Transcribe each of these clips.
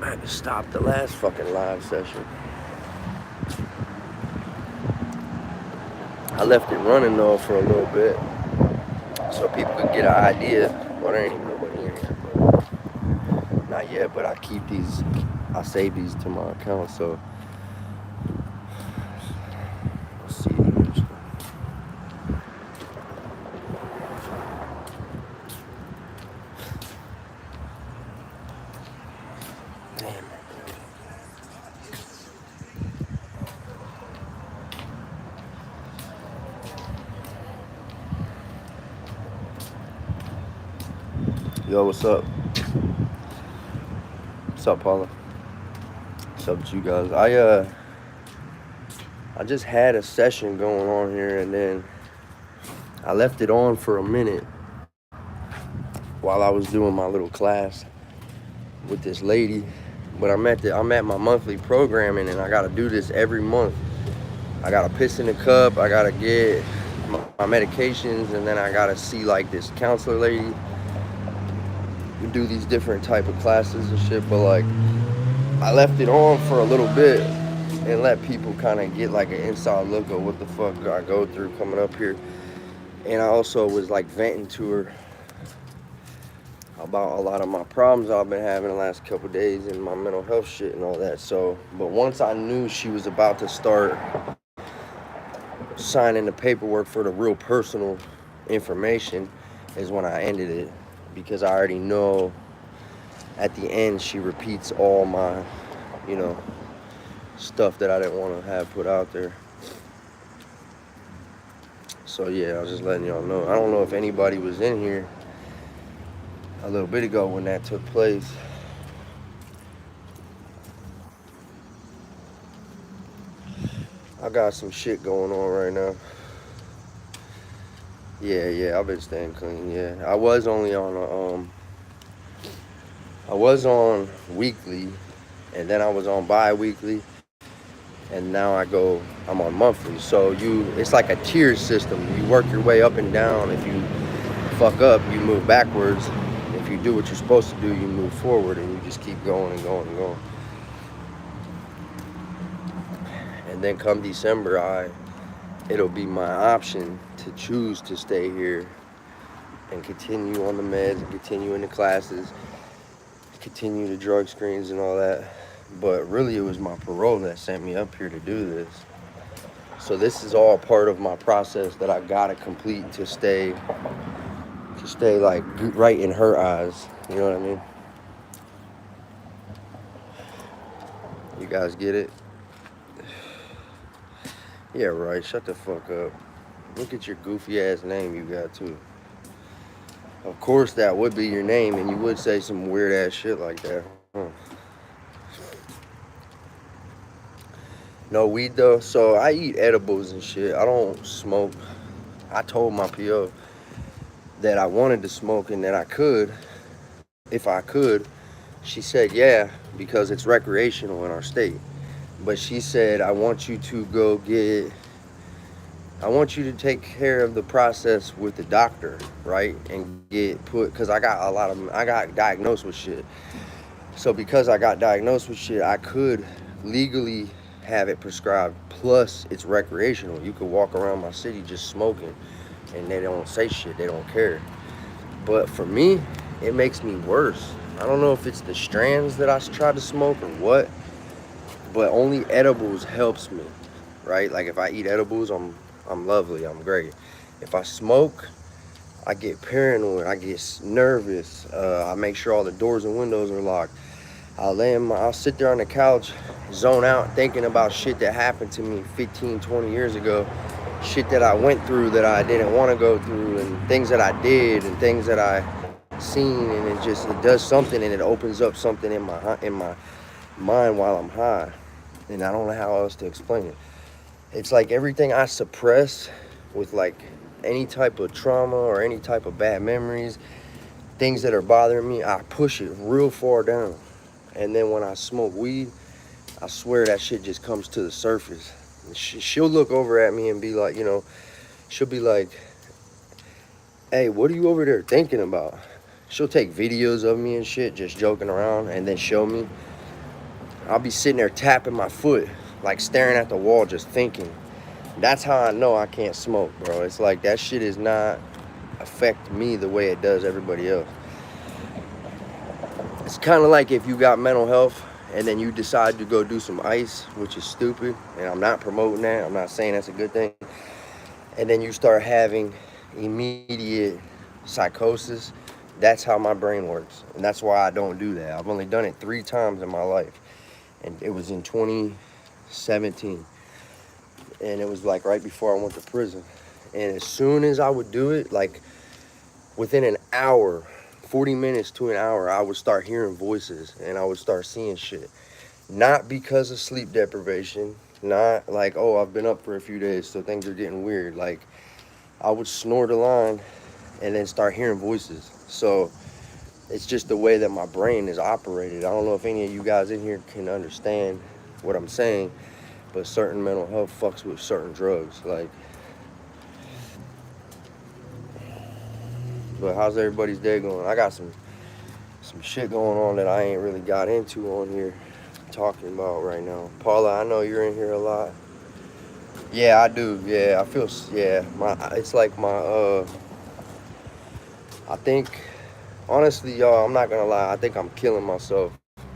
I had to stop the last fucking live session. I left it running though for a little bit so people could get an idea. Well, there ain't even nobody in here, but not yet. But I save these to my account, so let's see. Damn. Yo, what's up? What's up, Paula? What's up with you guys? I just had a session going on here, and then I left it on for a minute while I was doing my little class with this lady. But I'm at my monthly programming, and I gotta do this every month. I gotta piss in the cup, I gotta get my medications, and then I gotta see like this counselor lady. We do these different type of classes and shit, but like I left it on for a little bit and let people kind of get like an inside look of what the fuck I go through coming up here. And I also was like venting to her about a lot of my problems I've been having the last couple days and my mental health shit and all that. So, but once I knew she was about to start signing the paperwork for the real personal information is when I ended it, because I already know at the end she repeats all my, stuff that I didn't want to have put out there. So yeah, I was just letting y'all know. I don't know if anybody was in here a little bit ago when that took place. I got some shit going on right now. Yeah, I've been staying clean. Yeah, I was only on weekly, and then I was on bi-weekly, and now I'm on monthly. So it's like a tier system. You work your way up and down. If you fuck up, you move backwards. If you do what you're supposed to do, you move forward, and you just keep going and going and going. And then come December, it'll be my option to choose to stay here and continue on the meds and continue in the classes, continue the drug screens and all that. But really it was my parole that sent me up here to do this. So this is all part of my process that I gotta complete to stay like right in her eyes. You know what I mean? You guys get it? Yeah, right. Shut the fuck up. Look at your goofy ass name you got too. Of course that would be your name, and you would say some weird ass shit like that. Huh. No weed though. So I eat edibles and shit. I don't smoke. I told my PO that I wanted to smoke and that I could, if I could. She said, yeah, because it's recreational in our state. But she said, I want you to take care of the process with the doctor, right? And get put, because I got diagnosed with shit. So because I got diagnosed with shit, I could legally have it prescribed. Plus, it's recreational. You could walk around my city just smoking, and they don't say shit. They don't care. But for me, it makes me worse. I don't know if it's the strands that I tried to smoke or what, but only edibles helps me, right? Like if I eat edibles, I'm lovely, I'm great. If I smoke, I get paranoid, I get nervous. I make sure all the doors and windows are locked. I'll sit there on the couch, zone out, thinking about shit that happened to me 15, 20 years ago. Shit that I went through that I didn't want to go through, and things that I did and things that I seen, and it does something, and it opens up something in my mind while I'm high. And I don't know how else to explain it. It's like everything I suppress with like any type of trauma or any type of bad memories, things that are bothering me, I push it real far down. And then when I smoke weed, I swear that shit just comes to the surface. She'll look over at me and be like, she'll be like, hey, what are you over there thinking about? She'll take videos of me and shit, just joking around, and then show me. I'll be sitting there tapping my foot, like staring at the wall, just thinking. That's how I know I can't smoke, bro. It's like that shit is not affect me the way it does everybody else. It's kind of like if you got mental health and then you decide to go do some ice, which is stupid, and I'm not promoting that. I'm not saying that's a good thing. And then you start having immediate psychosis. That's how my brain works, and that's why I don't do that. I've only done it 3 times in my life, and it was in 2017, and it was like right before I went to prison. And as soon as I would do it, like within an hour, 40 minutes to an hour, I would start hearing voices and I would start seeing shit. Not because of sleep deprivation, not like, oh, I've been up for a few days, so things are getting weird. Like, I would snort a line and then start hearing voices. So it's just the way that my brain is operated. I don't know if any of you guys in here can understand what I'm saying, but certain mental health fucks with certain drugs. Like, but how's everybody's day going? I got some shit going on that I ain't really got into on here talking about right now. Paula, I know you're in here a lot. Yeah, I do. Yeah, I feel, yeah, it's like I think, honestly, y'all, I'm not gonna lie, I think I'm killing myself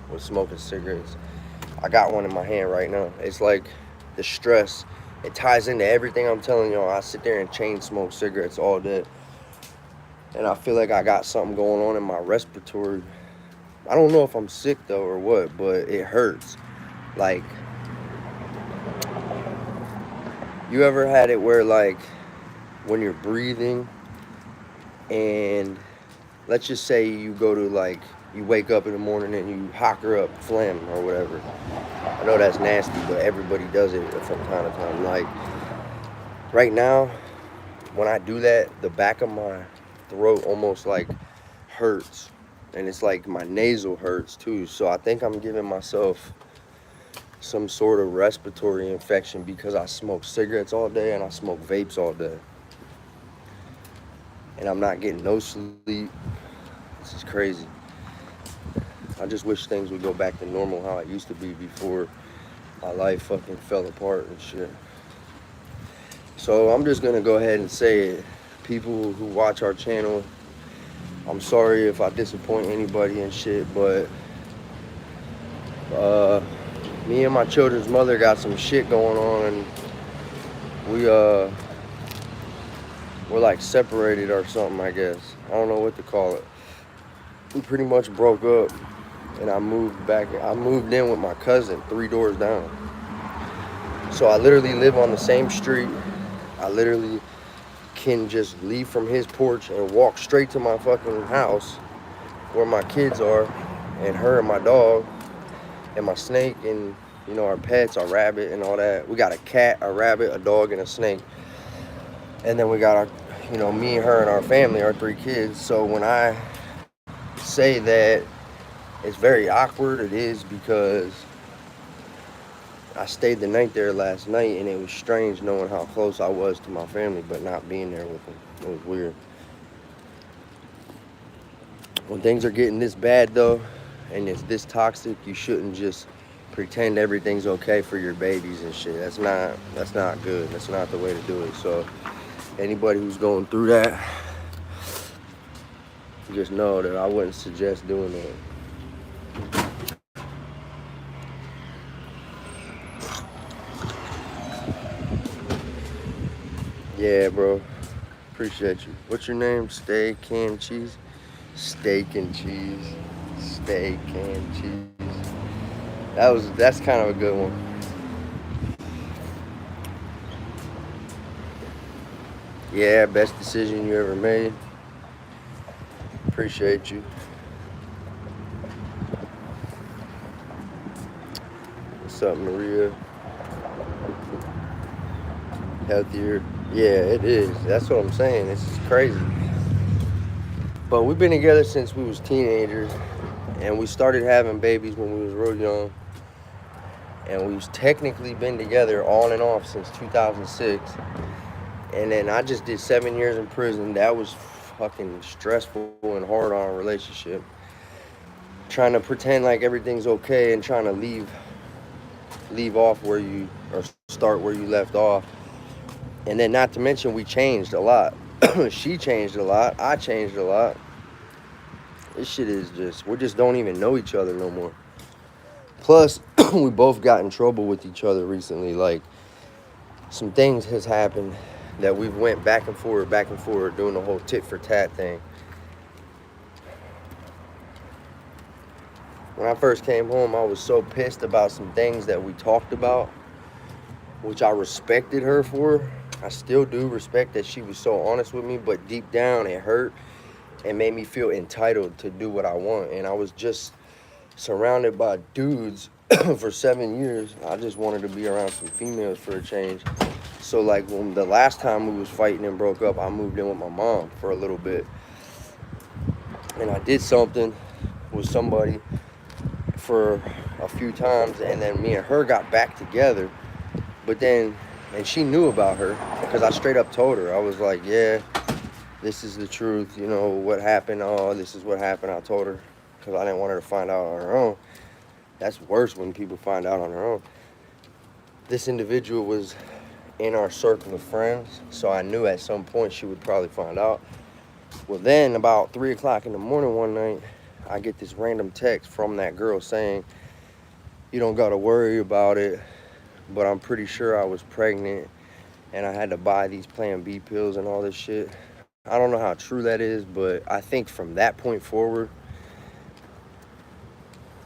with smoking cigarettes. I got one in my hand right now. It's like the stress, it ties into everything I'm telling y'all. I sit there and chain smoke cigarettes all day, and I feel like I got something going on in my respiratory. I don't know if I'm sick though or what, but it hurts. Like, you ever had it where, like, when you're breathing and let's just say you go to, like, you wake up in the morning and you hocker up phlegm or whatever. I know that's nasty, but everybody does it from time to time. Like, right now, when I do that, the back of my throat almost like hurts, and it's like my nasal hurts too. So I think I'm giving myself some sort of respiratory infection because I smoke cigarettes all day and I smoke vapes all day, and I'm not getting no sleep. This is crazy. I just wish things would go back to normal how it used to be before my life fucking fell apart and shit. So I'm just gonna go ahead and say it. People who watch our channel, I'm sorry if I disappoint anybody and shit, but me and my children's mother got some shit going on, and we're like separated or something, I guess. I don't know what to call it. We pretty much broke up, and I moved in with my cousin 3 doors down. So I literally live on the same street. I literally can just leave from his porch and walk straight to my fucking house where my kids are, and her and my dog and my snake and, our pets, our rabbit and all that. We got a cat, a rabbit, a dog, and a snake. And then we got our, me, her, and our family, our 3 kids. So when I say that it's very awkward, it is, because I stayed the night there last night, and it was strange knowing how close I was to my family, but not being there with them. It was weird. When things are getting this bad, though, and it's this toxic, you shouldn't just pretend everything's okay for your babies and shit. That's not good. That's not the way to do it. So anybody who's going through that, just know that I wouldn't suggest doing that. Yeah, bro. Appreciate you. What's your name? Steak and cheese? Steak and cheese. Steak and cheese. That's kind of a good one. Yeah, best decision you ever made. Appreciate you. What's up, Maria? Healthier. Yeah, it is. That's what I'm saying. This is crazy. But we've been together since we was teenagers, And we started having babies when we was real young. And we've technically been together on and off since 2006. And then I just did 7 years in prison. That was fucking stressful and hard on a relationship. Trying to pretend like everything's okay and trying to leave off where you, or start where you left off. And then not to mention we changed a lot. She changed a lot. I changed a lot. This shit is just, we just don't even know each other no more. Plus, we both got in trouble with each other recently. Like, some things has happened that we've went back and forth, doing the whole tit for tat thing. When I first came home, I was so pissed about some things that we talked about, which I respected her for. I still do respect that she was so honest with me, but deep down it hurt and made me feel entitled to do what I want. And I was just surrounded by dudes for 7 years. I just wanted to be around some females for a change. So like when the last time we was fighting and broke up, I moved in with my mom for a little bit. And I did something with somebody for a few times, and then me and her got back together. But then, and she knew about her because I straight up told her. I was like, yeah, this is the truth, you know, what happened. Oh, this is what happened. I told her because I didn't want her to find out on her own. That's worse when people find out on their own. This individual was in our circle of friends, so I knew at some point she would probably find out. Well, then about 3 o'clock in the morning one night, I get this random text from that girl saying, you don't gotta worry about it, but I'm pretty sure I was pregnant and I had to buy these Plan B pills and all this shit. I don't know how true that is, but I think from that point forward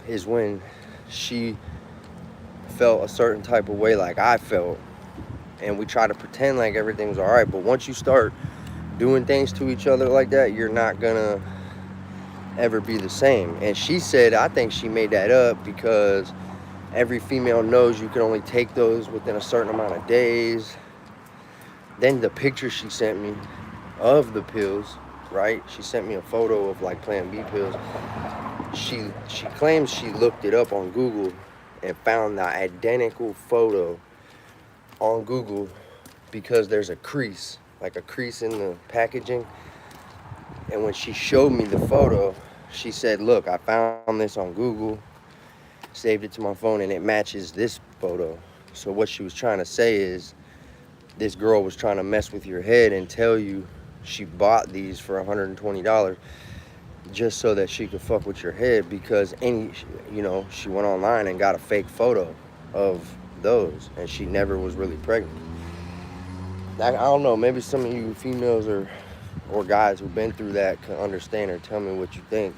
is when she felt a certain type of way like I felt. And we try to pretend like everything's all right. But once you start doing things to each other like that, you're not gonna ever be the same. And she said, I think she made that up because every female knows you can only take those within a certain amount of days. Then the picture she sent me of the pills, right? She sent me a photo of like Plan B pills. She claims she looked it up on Google and found the identical photo on Google because there's a crease, like a crease in the packaging. And when she showed me the photo, she said, look, I found this on Google, saved it to my phone, and it matches this photo. So what she was trying to say is this girl was trying to mess with your head and tell you she bought these for $120 just so that she could fuck with your head, because she went online and got a fake photo of those and she never was really pregnant. I don't know, maybe some of you females or guys who've been through that can understand or tell me what you think.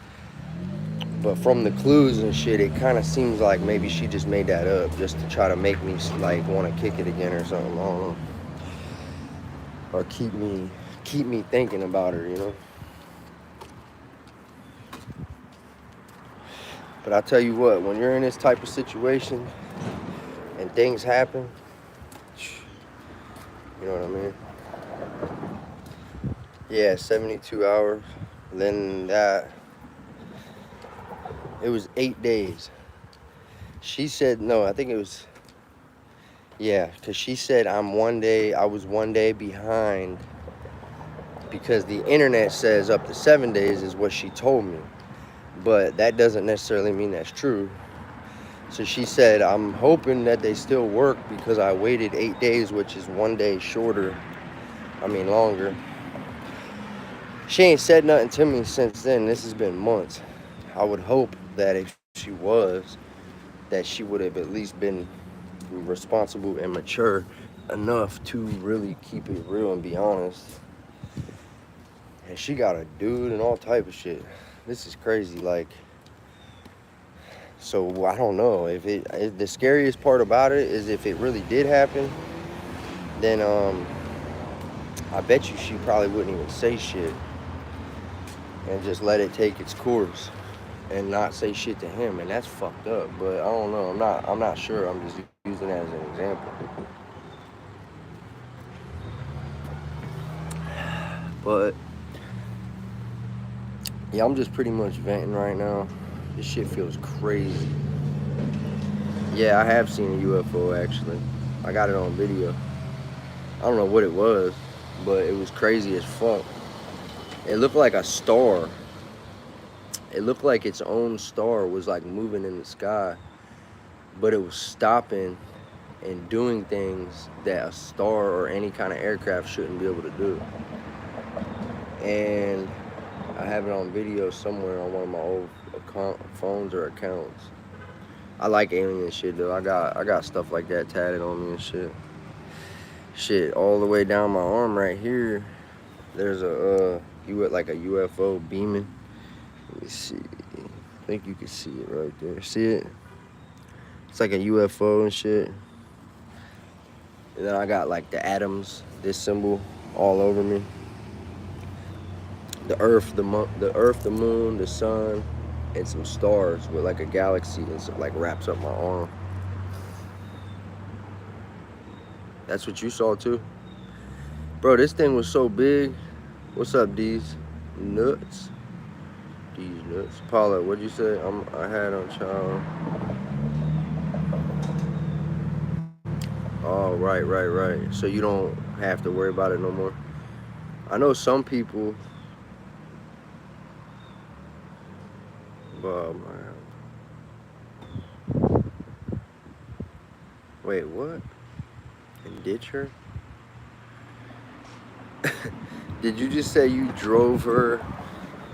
But from the clues and shit, it kind of seems like maybe she just made that up just to try to make me like want to kick it again or something. I don't know. Or keep me thinking about her, you know. But I tell you what, when you're in this type of situation and things happen, you know what I mean? Yeah, 72 hours. Then that, it was 8 days. She said, no, I think it was, yeah, because she said I was 1 day behind because the internet says up to 7 days is what she told me. But that doesn't necessarily mean that's true. So she said, I'm hoping that they still work because I waited 8 days, which is 1 day longer. She ain't said nothing to me since then. This has been months. I would hope that if she was, that she would have at least been responsible and mature enough to really keep it real and be honest. And she got a dude and all type of shit. This is crazy. Like, so I don't know if the scariest part about it is if it really did happen, then I bet you she probably wouldn't even say shit and just let it take its course and not say shit to him, and that's fucked up. But I don't know. I'm not sure. I'm just using that as an example. But yeah, I'm just pretty much venting right now. This shit feels crazy. Yeah, I have seen a UFO actually. I got it on video. I don't know what it was, but it was crazy as fuck. It looked like a star. It looked like its own star was like moving in the sky, but it was stopping and doing things that a star or any kind of aircraft shouldn't be able to do. And I have it on video somewhere on one of my old phones or accounts. I like alien shit though. I got stuff like that tatted on me and shit. Shit, all the way down my arm right here. There's a like a UFO beaming. Let me see. I think you can see it right there. See it? It's like a UFO and shit. And then I got like the atoms, this symbol, all over me. The earth, the moon, the sun, and some stars with like a galaxy and so, like wraps up my arm. That's what you saw too, bro. This thing was so big. What's up, D's nuts? D's nuts. Paula, what'd you say? I had on child. Oh, right. So you don't have to worry about it no more. I know some people. Wait, what? And ditch her? Did you just say you drove her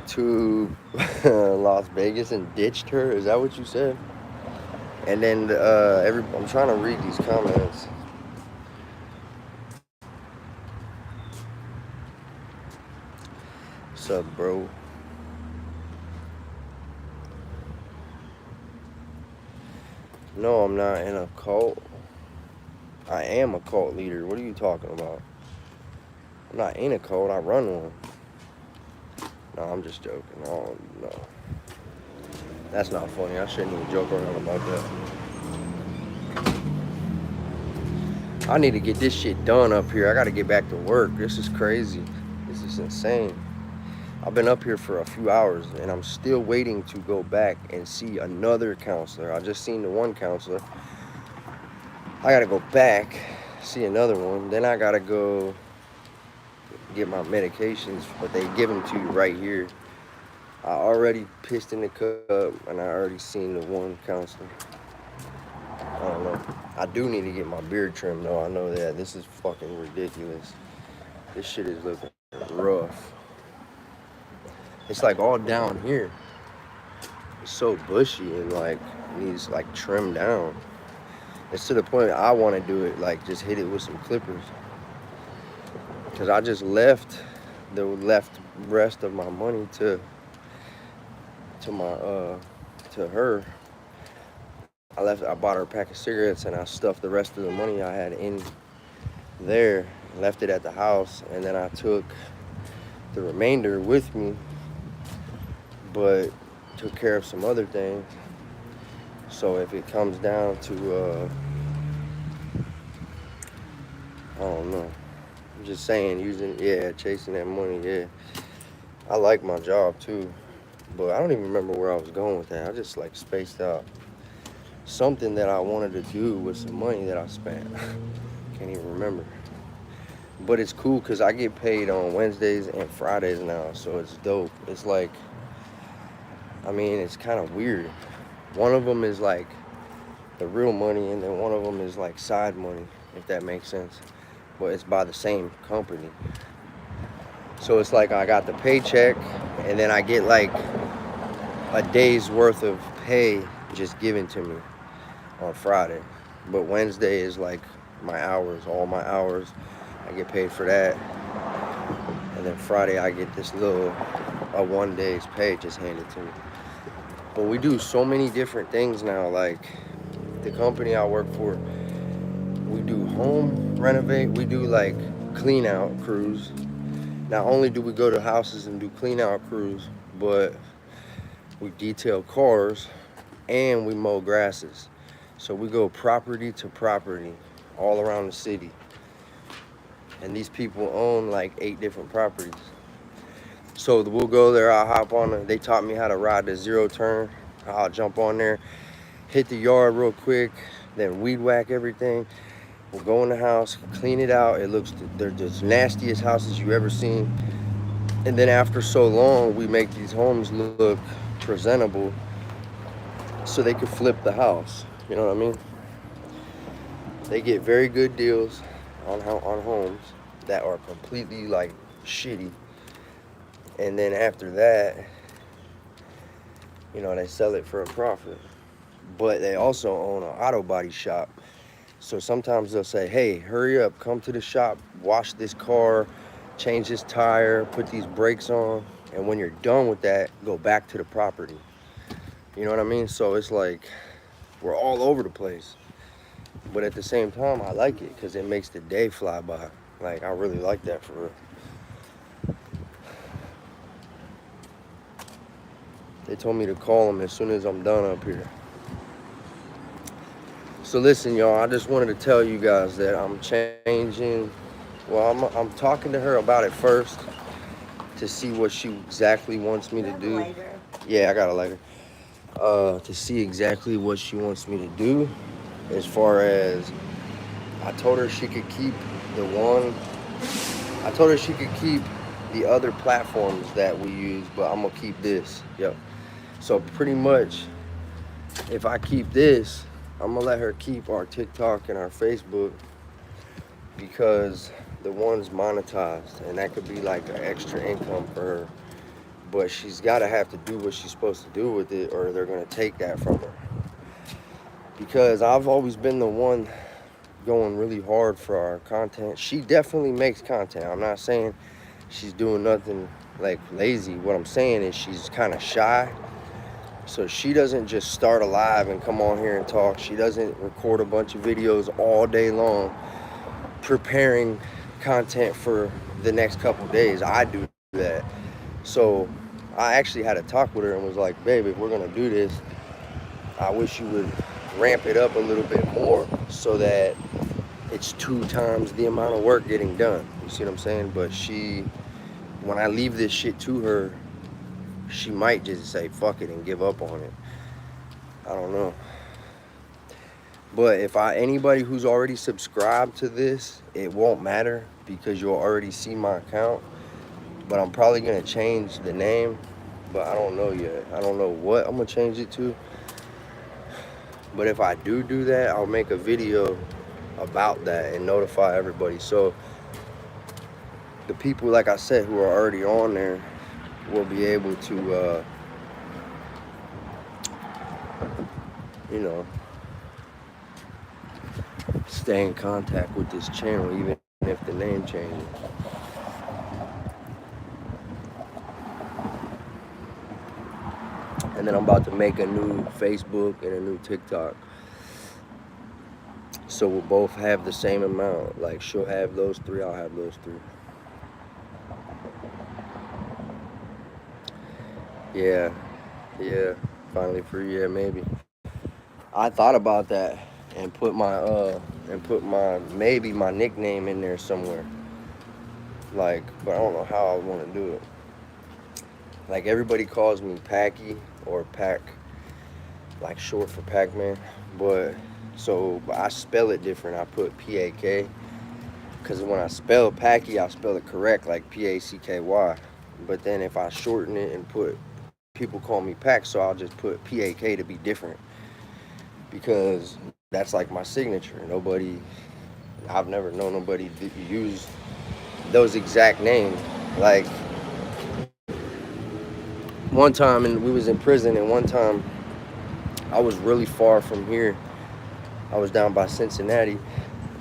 to Las Vegas and ditched her? Is that what you said? And then I'm trying to read these comments. What's up, bro? No, I'm not in a cult. I am a cult leader. What are you talking about? I'm not in a cult. I run one. No, I'm just joking. Oh, no. That's not funny. I shouldn't even joke around about that. I need to get this shit done up here. I got to get back to work. This is crazy. This is insane. I've been up here for a few hours, and I'm still waiting to go back and see another counselor. I just seen the one counselor. I got to go back, see another one. Then I got to go get my medications, but they give them to you right here. I already pissed in the cup, and I already seen the one counselor. I don't know. I do need to get my beard trimmed, though. I know that. This is fucking ridiculous. This shit is looking rough. It's like all down here. It's so bushy and like needs like trimmed down. It's to the point I want to do it, like just hit it with some clippers. Cause I just left the rest of my money to her. I bought her a pack of cigarettes and I stuffed the rest of the money I had in there, left it at the house, and then I took the remainder with me, but took care of some other things. So if it comes down to I don't know. I'm just saying, chasing that money, yeah. I like my job too, but I don't even remember where I was going with that. I just like spaced out. Something that I wanted to do with some money that I spent. Can't even remember. But it's cool because I get paid on Wednesdays and Fridays now, so it's dope. It's like, I mean, it's kind of weird. One of them is like the real money, and then one of them is like side money, if that makes sense. But it's by the same company. So it's like I got the paycheck, and then I get like a day's worth of pay just given to me on Friday. But Wednesday is like my hours, all my hours. I get paid for that. And then Friday I get this a 1 day's pay just handed to me. But we do so many different things now. Like the company I work for, we do home renovate. We do like clean out crews. Not only do we go to houses and do clean out crews, but we detail cars and we mow grasses. So we go property to property all around the city. And these people own like 8 different properties. So we'll go there, I'll hop on it. They taught me how to ride the zero turn. I'll jump on there, hit the yard real quick, then weed whack everything. We'll go in the house, clean it out. They're the nastiest houses you ever seen. And then after so long, we make these homes look presentable so they could flip the house. You know what I mean? They get very good deals on homes that are completely like shitty. And then after that, they sell it for a profit. But they also own an auto body shop. So sometimes they'll say, hey, hurry up, come to the shop, wash this car, change this tire, put these brakes on. And when you're done with that, go back to the property. You know what I mean? So it's like we're all over the place. But at the same time, I like it because it makes the day fly by. Like, I really like that for real. They told me to call them as soon as I'm done up here. So listen, y'all, I just wanted to tell you guys that I'm changing. Well, I'm talking to her about it first to see what she exactly wants me to do. Yeah, I got a lighter. To see exactly what she wants me to do. As far as, I told her she could keep the other platforms that we use, but I'm gonna keep this. Yep. So pretty much, if I keep this, I'm gonna let her keep our TikTok and our Facebook, because the one's monetized and that could be like an extra income for her. But she's gotta have to do what she's supposed to do with it, or they're gonna take that from her. Because I've always been the one going really hard for our content. She definitely makes content. I'm not saying she's doing nothing like lazy. What I'm saying is she's kind of shy. So she doesn't just start a live and come on here and talk. She doesn't record a bunch of videos all day long preparing content for the next couple days. I do that. So I actually had a talk with her and was like, babe, if we're gonna do this, I wish you would ramp it up a little bit more so that it's 2 times the amount of work getting done. You see what I'm saying? But when I leave this shit to her, she might just say fuck it and give up on it. I don't know. But if anybody who's already subscribed to this, it won't matter because you'll already see my account. But I'm probably gonna change the name, but I don't know yet. I don't know what I'm gonna change it to. But if I do that, I'll make a video about that and notify everybody. So the people, like I said, who are already on there will be able to, stay in contact with this channel, even if the name changes. And then I'm about to make a new Facebook and a new TikTok. So we'll both have the same amount. Like, she'll have those 3, I'll have those 3. Yeah, finally free, yeah, maybe. I thought about that and put maybe my nickname in there somewhere. Like, but I don't know how I want to do it. Like, everybody calls me Packy or Pac, like short for Pac-Man. But I spell it different. I put P-A-K. Because when I spell Packy, I spell it correct, like P-A-C-K-Y. But then if I shorten it and people call me Pac, so I'll just put P-A-K to be different. Because that's like my signature. I've never known nobody use those exact names. Like, one time, and we was in prison, and one time I was really far from here. I was down by Cincinnati,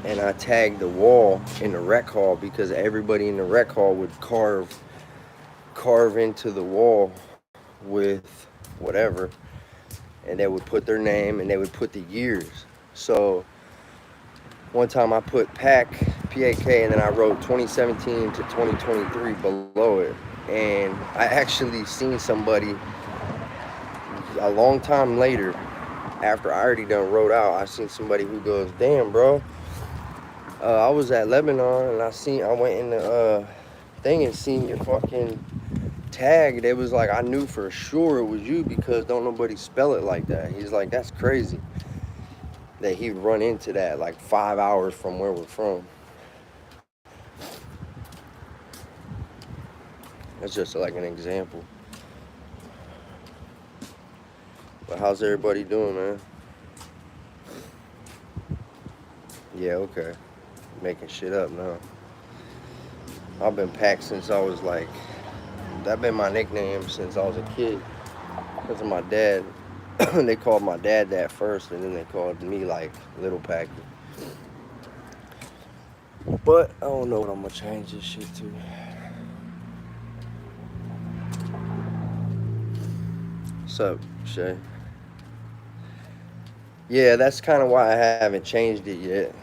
and I tagged the wall in the rec hall because everybody in the rec hall would carve into the wall with whatever, and they would put their name and they would put the years. So one time I put P-A-K, and then I wrote 2017 to 2023 below it. And I actually seen somebody a long time later, after I already done wrote out, I seen somebody who goes, damn, bro, I was at Lebanon and I went in the thing and seen your fucking tagged, it was like I knew for sure it was you because don't nobody spell it like that. He's like, that's crazy that he'd run into that like 5 hours from where we're from. That's just like an example. But how's everybody doing, man? Yeah, okay. Making shit up now. I've been packed since I was like, that's been my nickname since I was a kid. Because of my dad. They called my dad that first, and then they called me like Little Packy. But I don't know what I'm gonna change this shit to. What's up, Shay? Yeah, that's kind of why I haven't changed it yet.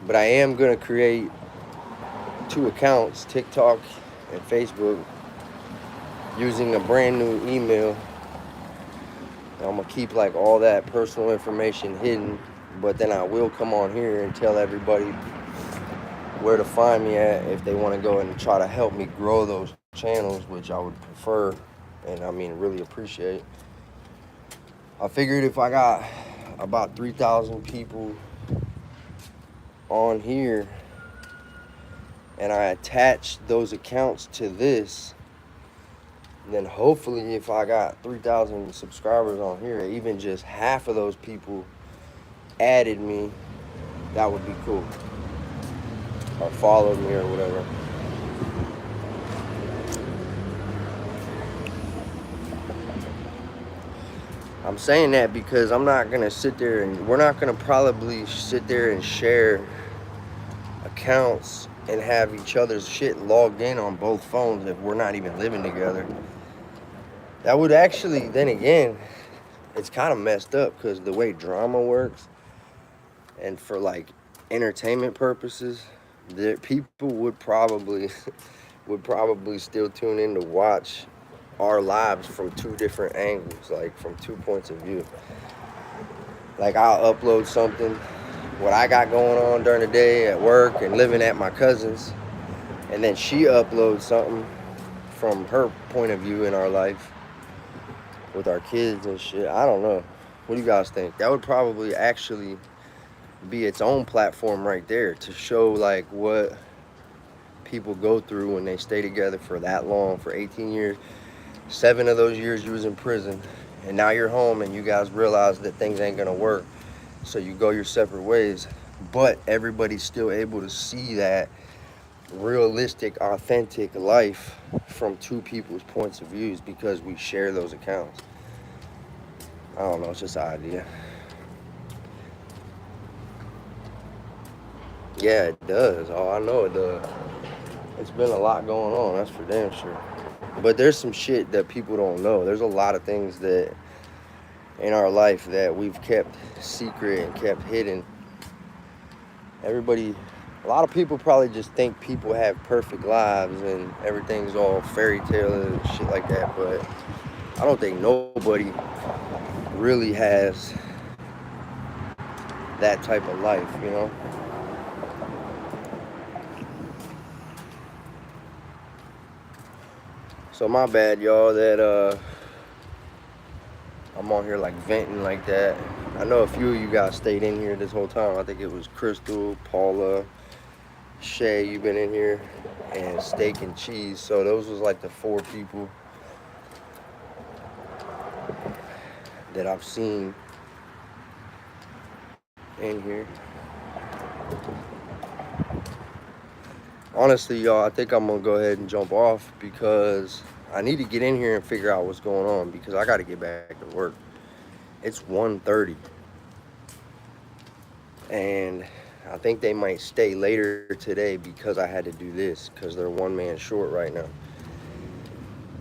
But I am gonna create 2 accounts, TikTok and Facebook, using a brand new email. I'm gonna keep like all that personal information hidden, but then I will come on here and tell everybody where to find me at if they want to go and try to help me grow those channels, which I would prefer and I mean really appreciate. I figured if I got about 3,000 people on here and I attach those accounts to this, then hopefully if I got 3,000 subscribers on here, even just half of those people added me, that would be cool. Or followed me or whatever. I'm saying that because I'm not gonna sit there and we're not gonna probably sit there and share accounts and have each other's shit logged in on both phones if we're not even living together. That would actually, then again, it's kind of messed up because the way drama works and for like entertainment purposes, that people would probably still tune in to watch our lives from 2 different angles, like from 2 points of view. Like I'll upload something, what I got going on during the day at work and living at my cousin's, and then she uploads something from her point of view in our life with our kids and shit. I don't know. What do you guys think? That would probably actually be its own platform right there to show like what people go through when they stay together for that long, for 18 years. 7 of those years you was in prison, and now you're home and you guys realize that things ain't gonna work, so you go your separate ways, but everybody's still able to see that realistic, authentic life from 2 people's points of views because we share those accounts. I don't know, it's just an idea. Yeah, it does. Oh, I know it does. It's been a lot going on, that's for damn sure. But there's some shit that people don't know. There's a lot of things that in our life that we've kept secret and kept hidden. A lot of people probably just think people have perfect lives and everything's all fairy tale and shit like that, but I don't think nobody really has that type of life, you know? So my bad, y'all, that I'm on here like venting like that. I know a few of you guys stayed in here this whole time. I think it was Crystal, Paula, Shay, you've been in here, and Steak and Cheese. So those was like the 4 people that I've seen in here. Honestly, y'all, I think I'm gonna go ahead and jump off because I need to get in here and figure out what's going on because I gotta get back to work. It's 1:30. And I think they might stay later today because I had to do this because they're 1 man short right now.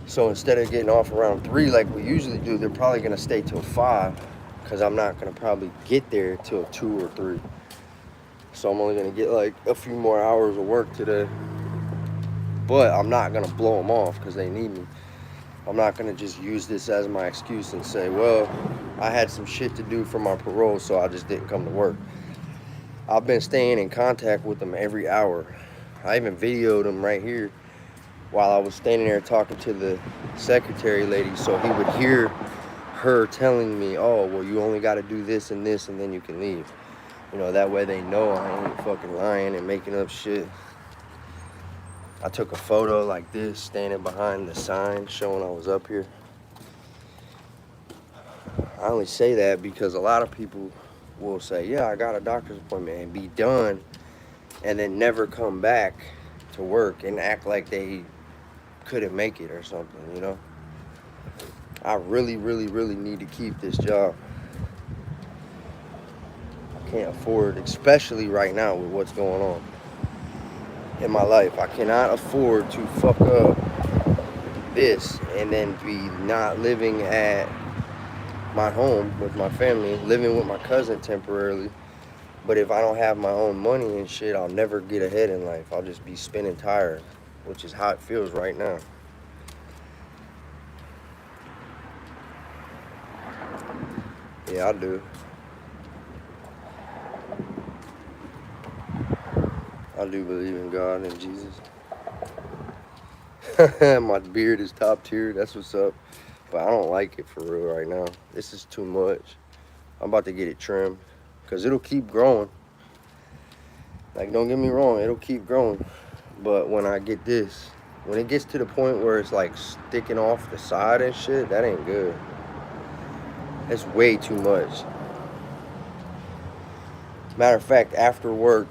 So instead of getting off around 3 like we usually do, they're probably gonna stay till 5 because I'm not gonna probably get there till 2 or 3. So I'm only gonna get like a few more hours of work today. But I'm not gonna blow them off because they need me. I'm not gonna just use this as my excuse and say, well, I had some shit to do for my parole, so I just didn't come to work. I've been staying in contact with them every hour. I even videoed them right here while I was standing there talking to the secretary lady, so he would hear her telling me, oh, well, you only got to do this and this, and then you can leave. You know, that way they know I ain't fucking lying and making up shit. I took a photo like this, standing behind the sign showing I was up here. I only say that because a lot of people will say, yeah, I got a doctor's appointment, and be done, and then never come back to work and act like they couldn't make it or something, you know? I really, really, really need to keep this job. I can't afford, especially right now with what's going on in my life. I cannot afford to fuck up this and then be not living at my home with my family, living with my cousin temporarily. But if I don't have my own money and shit, I'll never get ahead in life. I'll just be spinning tires, which is how it feels right now. Yeah, I do. I do believe in God and Jesus. My beard is top tier. That's what's up. But I don't like it for real right now. This is too much. I'm about to get it trimmed because it'll keep growing. Like, don't get me wrong, it'll keep growing. But when I get this, when it gets to the point where it's like sticking off the side and shit, that ain't good. It's way too much. Matter of fact, after work,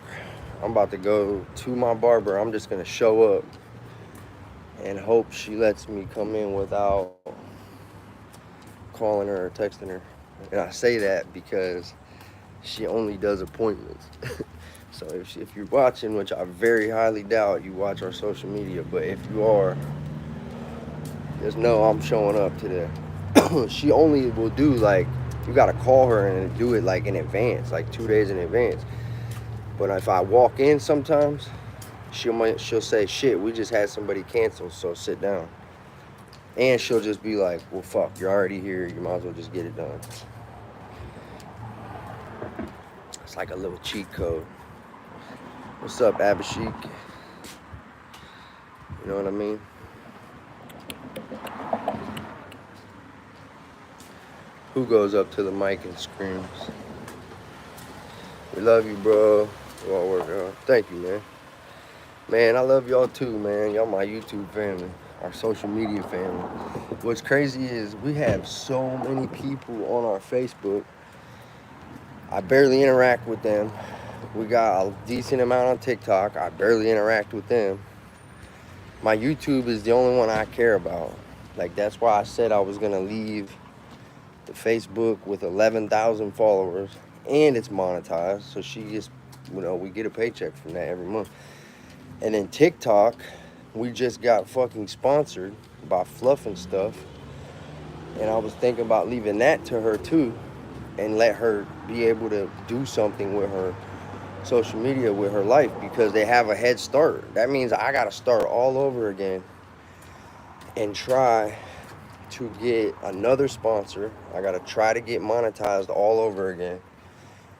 I'm about to go to my barber. I'm just gonna show up and hope she lets me come in without calling her or texting her. And I say that because she only does appointments. So if you're watching, which I very highly doubt you watch our social media, but if you are, just know I'm showing up today. She only will do, like, you gotta call her and do it like in advance, like 2 days in advance. But if I walk in sometimes, she'll say, shit, we just had somebody cancel, so sit down. And she'll just be like, well, fuck, you're already here, you might as well just get it done. It's like a little cheat code. What's up, Abhishek? You know what I mean? Who goes up to the mic and screams? We love you, bro. You all work out. Thank you, man. Man, I love y'all too, man. Y'all my YouTube family, our social media family. What's crazy is we have so many people on our Facebook. I barely interact with them. We got a decent amount on TikTok. I barely interact with them. My YouTube is the only one I care about. Like, that's why I said I was gonna leave the Facebook with 11,000 followers, and it's monetized, so she just, you know, we get a paycheck from that every month. And then TikTok, we just got fucking sponsored by Fluff and stuff, and I was thinking about leaving that to her too, and let her be able to do something with her social media, with her life, because they have a head start. That means I gotta start all over again and try to get another sponsor. I gotta try to get monetized all over again,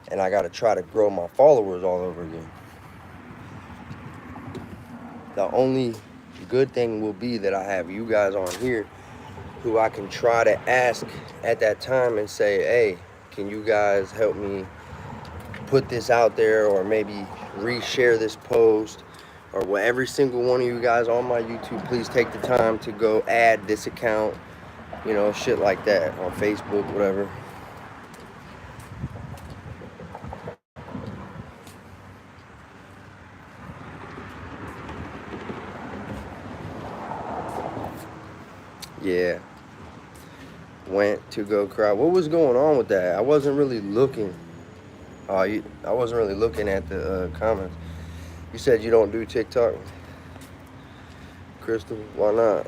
and I gotta try to grow my followers all over again. The only good thing will be that I have you guys on here who I can try to ask at that time and say, hey, can you guys help me put this out there, or maybe reshare this post, or what, every single one of you guys on my YouTube, please take the time to go add this account, you know, shit like that, on Facebook, whatever. Yeah. Went to go cry. What was going on with that? I wasn't really looking. I wasn't really looking at the comments. You said you don't do TikTok, Crystal? Why not?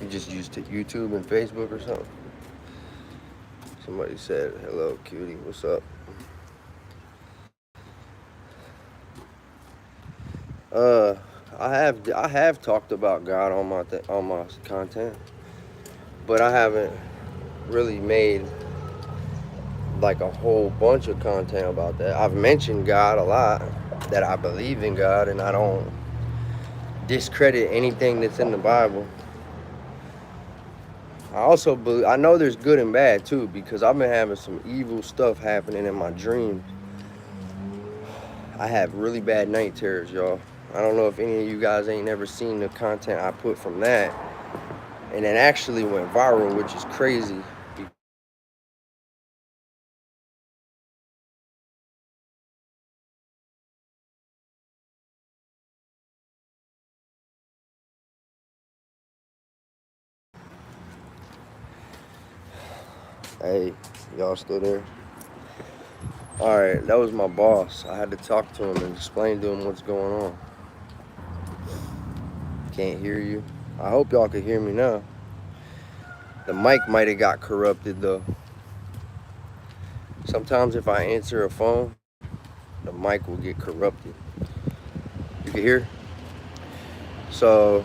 You just use YouTube and Facebook or something? Somebody said, hello, cutie. What's up? I have talked about God on my content, but I haven't really made like a whole bunch of content about that. I've mentioned God a lot, that I believe in God, and I don't discredit anything that's in the Bible. I know there's good and bad too, because I've been having some evil stuff happening in my dreams. I have really bad night terrors, y'all. I don't know if any of you guys ain't never seen the content I put from that. And it actually went viral, which is crazy. Hey, y'all still there? Alright, that was my boss. I had to talk to him and explain to him what's going on. Can't hear you. I hope y'all can hear me now. The mic might have got corrupted though. Sometimes if I answer a phone, the mic will get corrupted. You can hear? So,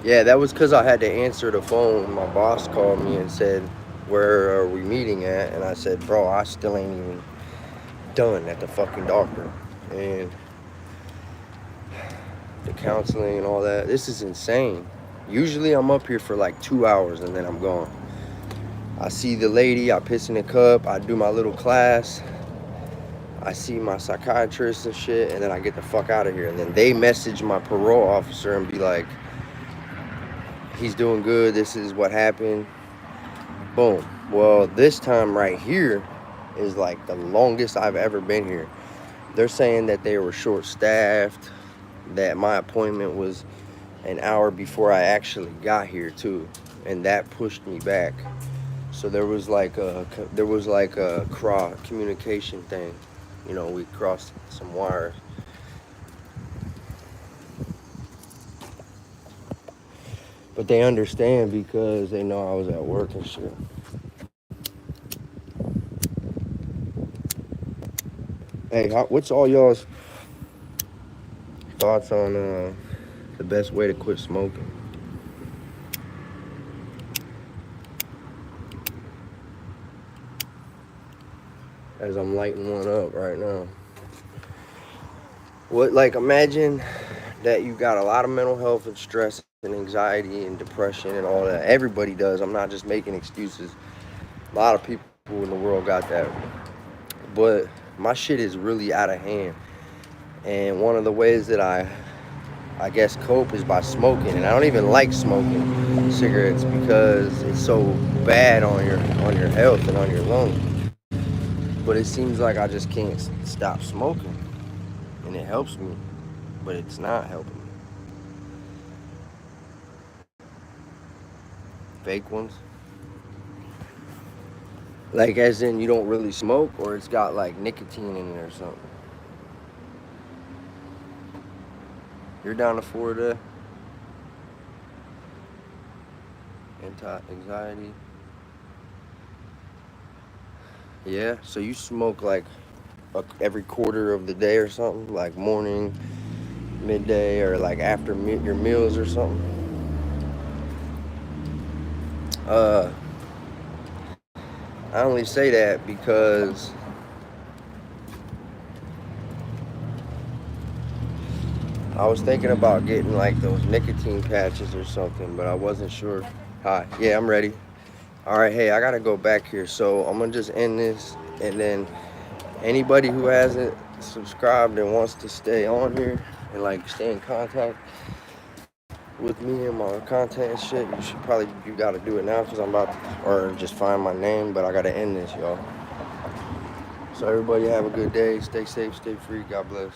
yeah, that was because I had to answer the phone. My boss called me and said, "Where are we meeting at?" And I said, "Bro, I still ain't even done at the fucking doctor." And the counseling and all that. This is insane. Usually I'm up here for like 2 hours and then I'm gone. I see the lady, I piss in a cup, I do my little class, I see my psychiatrist and shit, and then I get the fuck out of here. And then they message my parole officer and be like, "He's doing good, this is what happened." Boom. Well, this time right here is like the longest I've ever been here. They're saying that they were short-staffed, that my appointment was an hour before I actually got here too, and that pushed me back. So there was like a cross communication thing, you know, we crossed some wires. But they understand because they know I was at work and shit. Hey, what's all y'all's thoughts on the best way to quit smoking? As I'm lighting one up right now. Like, imagine that you got a lot of mental health and stress and anxiety and depression and all that. Everybody does. I'm not just making excuses. A lot of people in the world got that. But my shit is really out of hand. And one of the ways that I guess cope is by smoking. And I don't even like smoking cigarettes because it's so bad on your health and on your lungs. But it seems like I just can't stop smoking. And it helps me, but it's not helping me. Fake ones? Like, as in you don't really smoke, or it's got like nicotine in it or something? You're down to Florida. Anti-anxiety. Yeah, so you smoke like every quarter of the day or something? Like morning, midday, or like after your meals or something? Uh, I only say that because I was thinking about getting like those nicotine patches or something, but I wasn't sure. Hi, yeah, I'm ready. All right, hey, I gotta go back here, so I'm gonna just end this, and then anybody who hasn't subscribed and wants to stay on here and like stay in contact with me and my content and shit, you gotta do it now because I'm about to, or just find my name, but I gotta end this, y'all. So everybody have a good day, stay safe, stay free, God bless.